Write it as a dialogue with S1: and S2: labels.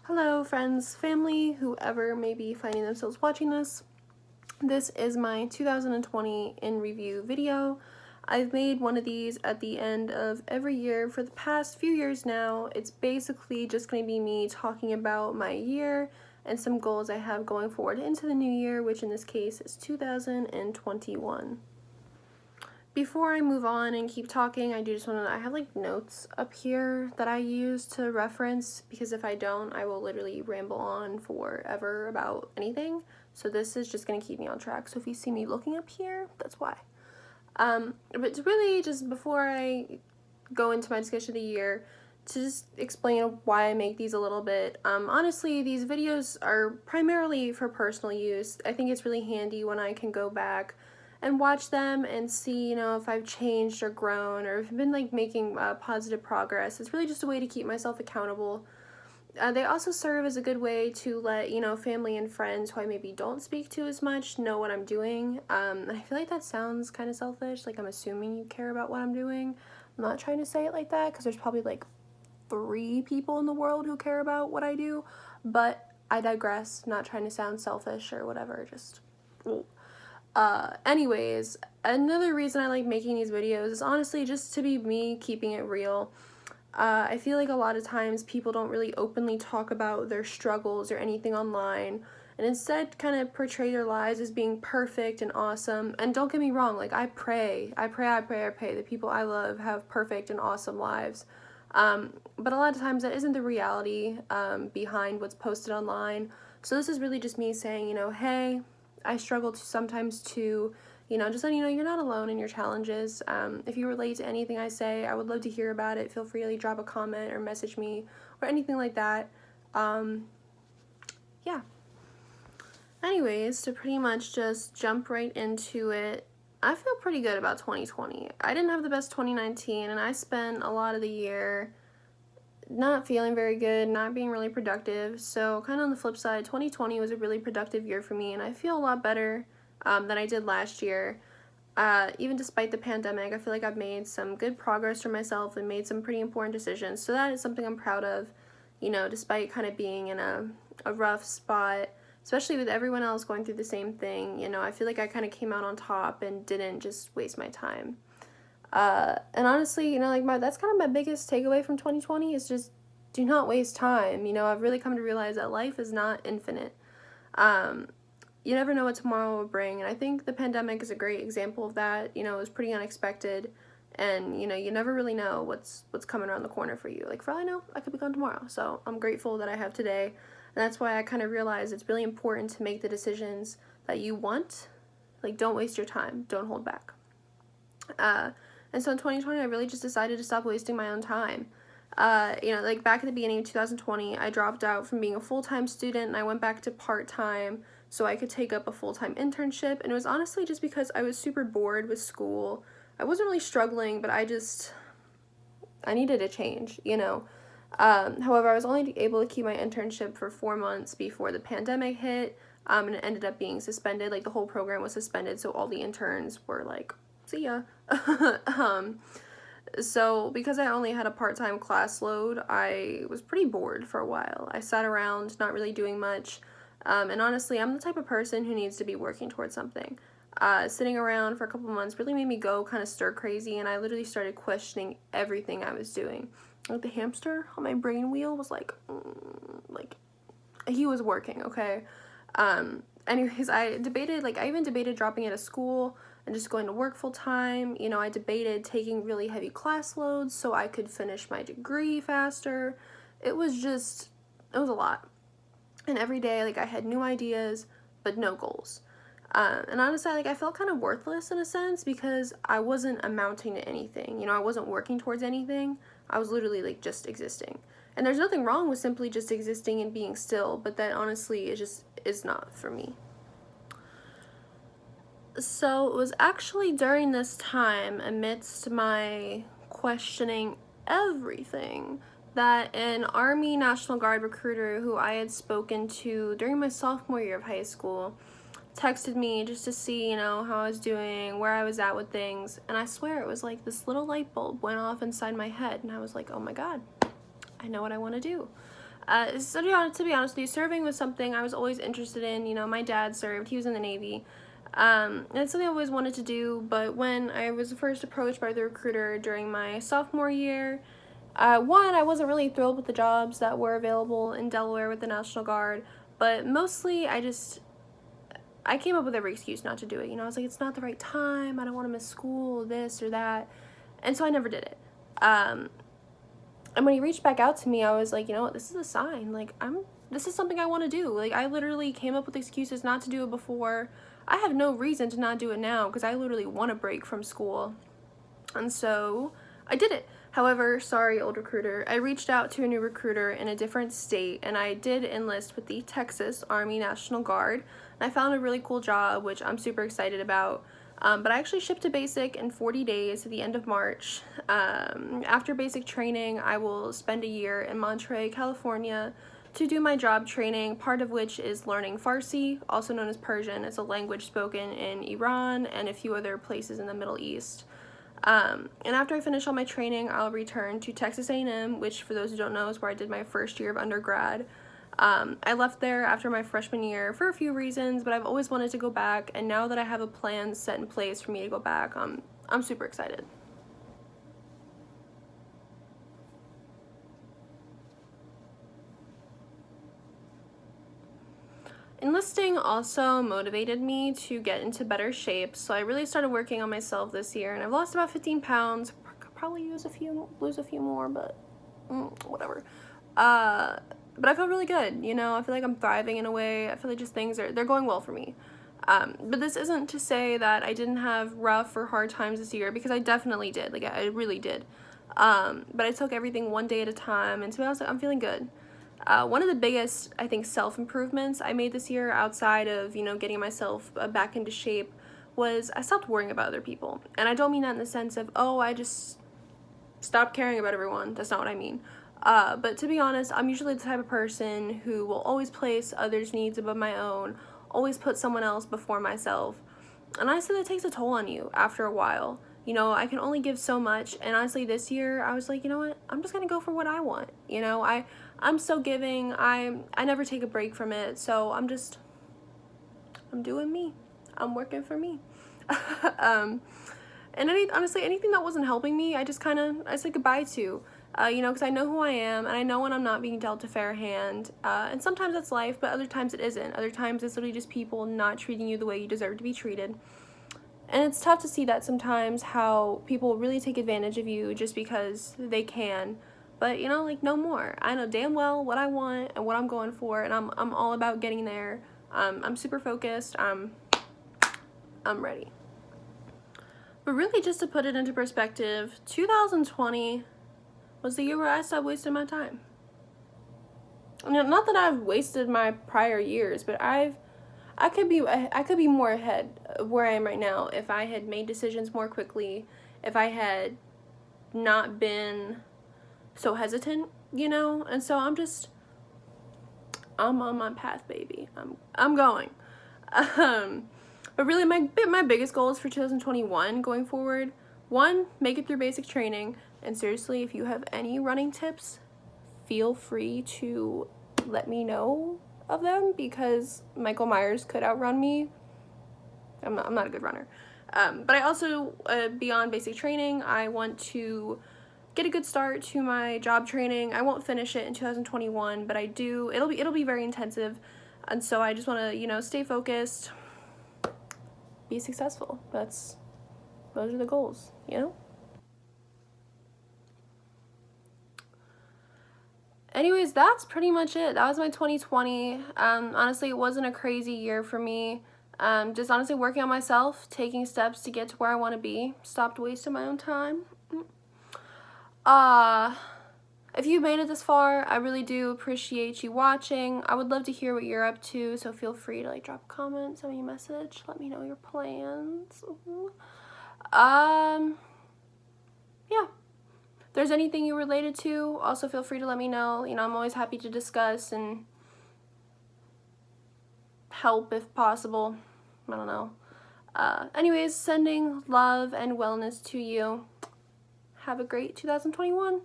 S1: Hello, friends, family, whoever may be finding themselves watching this. This is my 2020 in review video. I've made one of these at the end of every year for the past few years now. It's basically just going to be me talking about my year and some goals I have going forward into the new year, which in this case is 2021. Before I move on and keep talking, I do just want to, I have like notes up here that I use to reference, because if I don't, I will literally ramble on forever about anything. So this is just going to keep me on track. So if you see me looking up here, that's why. But to really just before I go into my discussion of the year, to just explain why I make these a little bit. Honestly, these videos are primarily for personal use. I think it's really handy when I can go back and watch them and see, if I've changed or grown or if I've been like making positive progress. It's really just a way to keep myself accountable. They also serve as a good way to let, family and friends who I maybe don't speak to as much know what I'm doing. And I feel like that sounds kind of selfish, like I'm assuming you care about what I'm doing. I'm not trying to say it like that because there's probably like 3 people in the world who care about what I do, but I digress, not trying to sound selfish or whatever, just anyways, another reason I like making these videos is honestly just to be me keeping it real. I feel like a lot of times people don't really openly talk about their struggles or anything online, and instead kind of portray their lives as being perfect and awesome. And don't get me wrong, like I pray the people I love have perfect and awesome lives. But a lot of times that isn't the reality behind what's posted online. So this is really just me saying, hey, I struggle sometimes to, just letting you know you're not alone in your challenges. If you relate to anything I say, I would love to hear about it. Feel free to drop a comment or message me or anything like that. Yeah. Anyways, to pretty much just jump right into it, I feel pretty good about 2020. I didn't have the best 2019, and I spent a lot of the year not feeling very good, not being really productive. So kind of on the flip side, 2020 was a really productive year for me, and I feel a lot better than I did last year. Even despite the pandemic, I feel like I've made some good progress for myself and made some pretty important decisions. So that is something I'm proud of, despite kind of being in a rough spot, especially with everyone else going through the same thing. I feel like I kind of came out on top and didn't just waste my time. And honestly, that's kind of my biggest takeaway from 2020 is just do not waste time. I've really come to realize that life is not infinite. You never know what tomorrow will bring, and I think the pandemic is a great example of that. It was pretty unexpected, and you never really know what's coming around the corner for you. Like for all I know, I could be gone tomorrow. So I'm grateful that I have today, and that's why I kind of realized it's really important to make the decisions that you want. Like, don't waste your time. Don't hold back. And so in 2020, I really just decided to stop wasting my own time. Like back at the beginning of 2020, I dropped out from being a full-time student and I went back to part-time so I could take up a full-time internship. And it was honestly just because I was super bored with school. I wasn't really struggling, but I needed a change, However, I was only able to keep my internship for 4 months before the pandemic hit, and it ended up being suspended. Like the whole program was suspended, so all the interns were like, see ya. So because I only had a part-time class load, I was pretty bored for a while. I sat around not really doing much, and honestly, I'm the type of person who needs to be working towards something. Sitting around for a couple months really made me go kind of stir crazy, and I literally started questioning everything I was doing. Like the hamster on my brain wheel was like he was working, okay? Anyways, I even debated dropping out of school and just going to work full time. I debated taking really heavy class loads so I could finish my degree faster. It was a lot. And every day, I had new ideas, but no goals. And honestly, I felt kind of worthless in a sense because I wasn't amounting to anything. I wasn't working towards anything. I was literally just existing. And there's nothing wrong with simply just existing and being still, but that honestly is not for me. So it was actually during this time, amidst my questioning everything, that an Army National Guard recruiter who I had spoken to during my sophomore year of high school texted me just to see, how I was doing, where I was at with things, and I swear it was like this little light bulb went off inside my head, and I was like, oh my god, I know what I want to do. So to be honest with you, serving was something I was always interested in. You know, my dad served, he was in the Navy. And it's something I always wanted to do, but when I was first approached by the recruiter during my sophomore year, one, I wasn't really thrilled with the jobs that were available in Delaware with the National Guard, but mostly I came up with every excuse not to do it. You know, I was like, it's not the right time, I don't want to miss school, this or that, and so I never did it. And when he reached back out to me, I was like, you know what, this is a sign, like, this is something I want to do. Like, I literally came up with excuses not to do it before. I have no reason to not do it now, because I literally want a break from school, and so I did it. However, sorry, old recruiter, I reached out to a new recruiter in a different state, and I did enlist with the Texas Army National Guard, and I found a really cool job, which I'm super excited about. But I actually shipped to basic in 40 days at the end of March. After basic training, I will spend a year in Monterey, California to do my job training, part of which is learning Farsi, also known as Persian. It's a language spoken in Iran and a few other places in the Middle East. And after I finish all my training, I'll return to Texas A&M, which for those who don't know is where I did my first year of undergrad. I left there after my freshman year for a few reasons, but I've always wanted to go back, and now that I have a plan set in place for me to go back, I'm super excited. Enlisting also motivated me to get into better shape, so I really started working on myself this year, and I've lost about 15 pounds. Could probably lose a few more, but whatever. But I feel really good, you know. I feel like I'm thriving in a way. I feel like just they're going well for me. But this isn't to say that I didn't have rough or hard times this year, because I definitely did. Like, I really did. But I took everything one day at a time, and to be honest, I'm feeling good. One of the biggest, I think, self-improvements I made this year, outside of, you know, getting myself back into shape, was I stopped worrying about other people. And I don't mean that in the sense of, oh, I just stopped caring about everyone. That's not what I mean. But to be honest, I'm usually the type of person who will always place others' needs above my own, always put someone else before myself. And honestly, that takes a toll on you after a while. You know, I can only give so much, and honestly, this year, I was like, you know what, I'm just gonna go for what I want. You know, I'm so giving, I never take a break from it, so I'm doing me. I'm working for me. And honestly, anything that wasn't helping me, I said goodbye to. You know, because I know who I am, and I know when I'm not being dealt a fair hand, and sometimes that's life, but other times it isn't. Other times it's literally just people not treating you the way you deserve to be treated. And it's tough to see that sometimes, how people really take advantage of you just because they can. But, you know, like, no more. I know damn well what I want and what I'm going for, and I'm all about getting there. I'm super focused. I'm ready. But really, just to put it into perspective, 2020 was the year where I stopped wasting my time. Not that I've wasted my prior years, but I could be more ahead of where I am right now if I had made decisions more quickly, if I had not been so hesitant, you know. And so I'm on my path, baby. I'm going. But really, my biggest goals for 2021 going forward: one, make it through basic training. And seriously, if you have any running tips, feel free to let me know of them, because Michael Myers could outrun me. I'm not a good runner. But I also, beyond basic training, I want to get a good start to my job training. I won't finish it in 2021, but it'll be very intensive. And so I just want to, you know, stay focused, be successful. Those are the goals, you know? Anyways, that's pretty much it. That was my 2020. Honestly, it wasn't a crazy year for me. Just honestly working on myself, taking steps to get to where I want to be. Stopped wasting my own time. If you made it this far, I really do appreciate you watching. I would love to hear what you're up to, so feel free to, like, drop a comment, send me a message, let me know your plans. Yeah. If there's anything you related to, also feel free to let me know. You know, I'm always happy to discuss and help if possible. I don't know. Anyways, sending love and wellness to you. Have a great 2021.